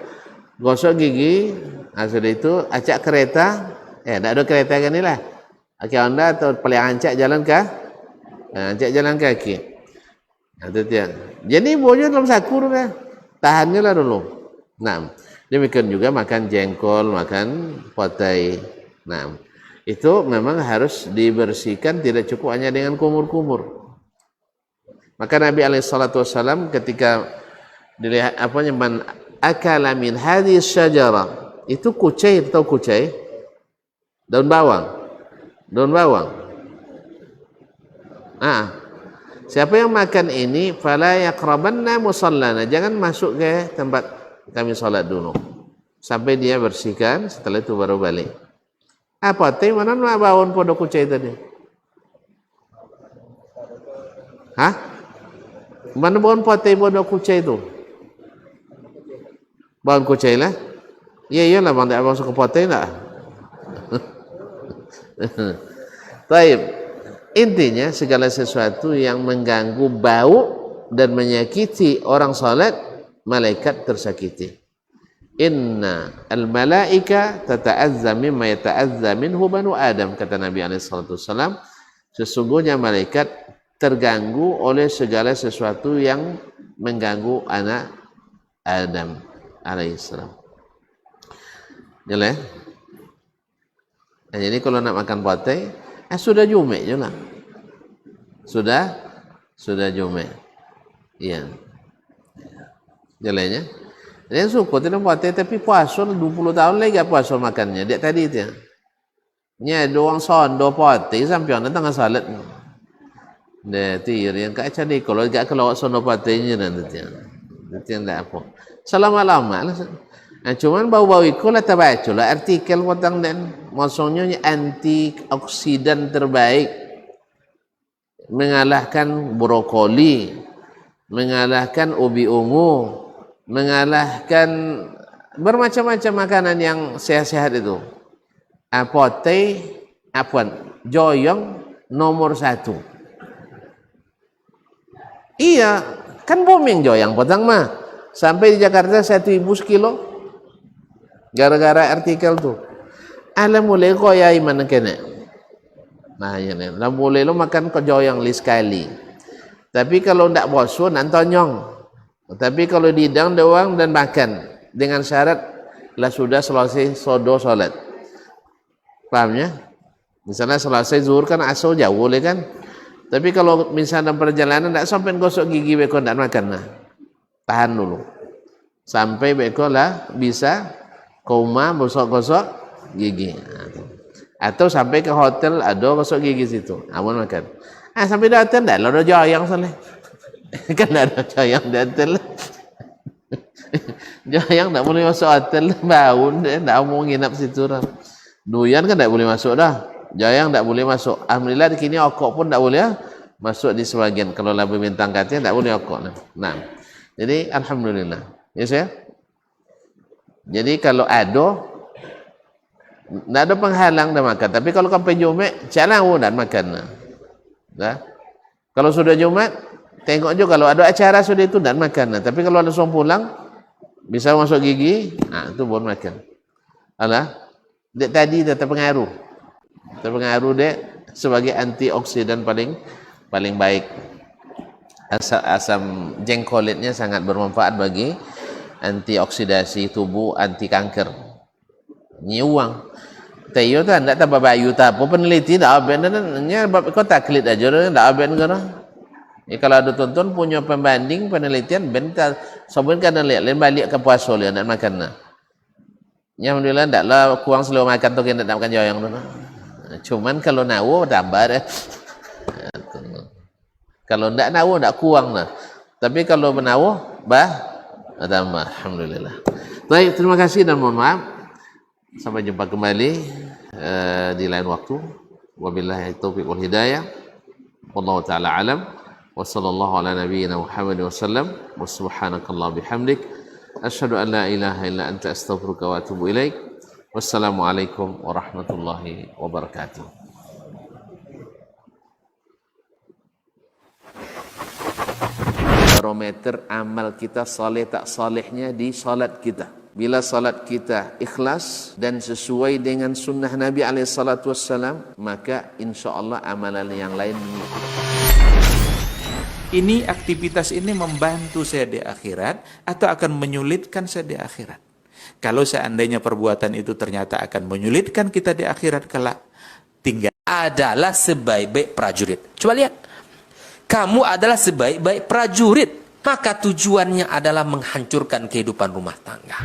gosok gigi, sudah itu acak kereta. Tak ada kereta kan ni lah. Aki Honda atau paling ancak jalan kah? Ancak jalan kaki. Itu dia. Jadi bojo dalam saku tu kan. Tahannya lah dulu. Demikian juga makan jengkol, makan potai. Itu memang harus dibersihkan, tidak cukup hanya dengan kumur-kumur. Maka Nabi SAW ketika dilihat man akala min hadhihi syajara, itu kucai, tahu kucai? Daun bawang. Daun bawang. Siapa yang makan ini, fala yaqrabanna musallana, jangan masuk ke tempat kami salat dulu. Sampai dia bersihkan, setelah itu baru balik. Apa teh mana nak bawon podok kucai tadi? Hah? Mana bawon potai podok kucai itu? Bawon kucai lah. Iya lah, bang tak masuk ke potai lah. Taib. Intinya segala sesuatu yang mengganggu bau dan menyakiti orang salat, malaikat tersakiti. Inna al-malaika tata'azza mimma yata'azza minhu banu Adam, kata Nabi SAW. Sesungguhnya malaikat terganggu oleh segala sesuatu yang mengganggu anak Adam alaihissalam. Jelas? Nah, jadi kalau nak makan potai, sudah jumek je lah. Sudah jumek. Iya. Jalannya. Dia suka tidak potai, tapi puasa 20 tahun lagi puasa makannya. Dia tadi itu. Nya doang sondo potai sampai orang tengah salat. Dia tir yang kat cari kalau gak kelawat sondo potainya nanti. Nanti enggak apa. Selama-lama lah. Nah, cuman bau-bau itu lah terbaca lah artikel tentang dan maksudnya antioksidan terbaik, mengalahkan brokoli, mengalahkan ubi ungu, mengalahkan bermacam-macam makanan yang sehat-sehat itu. Potai, joyong nomor 1. Iya, kan booming joyong potang mah. Sampai di Jakarta 1.000 sekilo. Gara-gara artikel tu. Mulai kau ya iman kena. Nah, ini. Mulai lo makan joyong li sekali. Tapi kalau ndak bosan, antonyong. Tapi kalau didang doang dan makan dengan syarat lah sudah selesai sodo salat. Pahamnya? Misalnya selesai zuhur kan asal jauh boleh kan? Tapi kalau misalnya perjalanan ndak sampai gosok gigi beko ndak makan nah. Tahan dulu. Sampai beko lah bisa koma gosok-gosok gigi. Atau sampai ke hotel ada gosok gigi situ. Amun makan. Sampai di hotel dah ada joyong soleh. Kan ada joyong di hotel. Joyong tak boleh masuk hotel, bau dia tak mau nginap situ dah. Duyan kan tak boleh masuk dah. Joyong tak boleh masuk. Alhamdulillah di kini okok pun tak boleh masuk di sebagian. Kalau lebih bintang katanya tak boleh okok. Nah. Jadi alhamdulillah. Ya saya. Jadi kalau ada, tidak ada penghalang dah makan. Tapi kalau sampai Jumat, jangan dan makan. Dah. Kalau sudah Jumat, tengok juga kalau ada acara sudah itu dan makan. Tapi kalau langsung pulang, bisa masuk gigi, itu boleh makan. Alah, dia tadi dia terpengaruh. Terpengaruh dia sebagai antioksidan paling baik. Asam jengkolitnya sangat bermanfaat bagi antioksidasi tubuh, anti kanker. Nyiuang. Tayo tu anda tak babayu tak apa peneliti dah aben nya kau taklid aja dah aben kan. Kalau ada tonton punya pembanding penelitian bentar sabun kan lihat lain balik ke puasa dia nak makan nah. Nya alhamdulillah ndaklah kurang selalu makan tu kita nak makan joyong tu. Cuman kalau nawo tambah dah. Kalau ndak nawo ndak kurang lah. Tapi kalau menawo tambah, alhamdulillah. Baik, terima kasih dan mohon maaf. Sampai jumpa kembali di lain waktu. Wabillahi taufiq wal hidayah. Wallahu taala alam. Wa sallallahu ala nabiyyina Muhammad wasallam. Wa subhanakallah bihamdik. Asyhadu an la ilaha illa anta astaghfiruka wa atubu ilaik. Wassalamualaikum warahmatullahi wabarakatuh. Barometer amal kita saleh tak salehnya di salat kita. Bila salat kita ikhlas dan sesuai dengan sunnah Nabi SAW, maka insyaAllah amalan yang lain. Ini aktivitas ini membantu saya di akhirat atau akan menyulitkan saya di akhirat. Kalau seandainya perbuatan itu ternyata akan menyulitkan kita di akhirat kelak, tinggal adalah sebaik-baik prajurit. Coba lihat. Kamu adalah sebaik-baik prajurit. Maka tujuannya adalah menghancurkan kehidupan rumah tangga.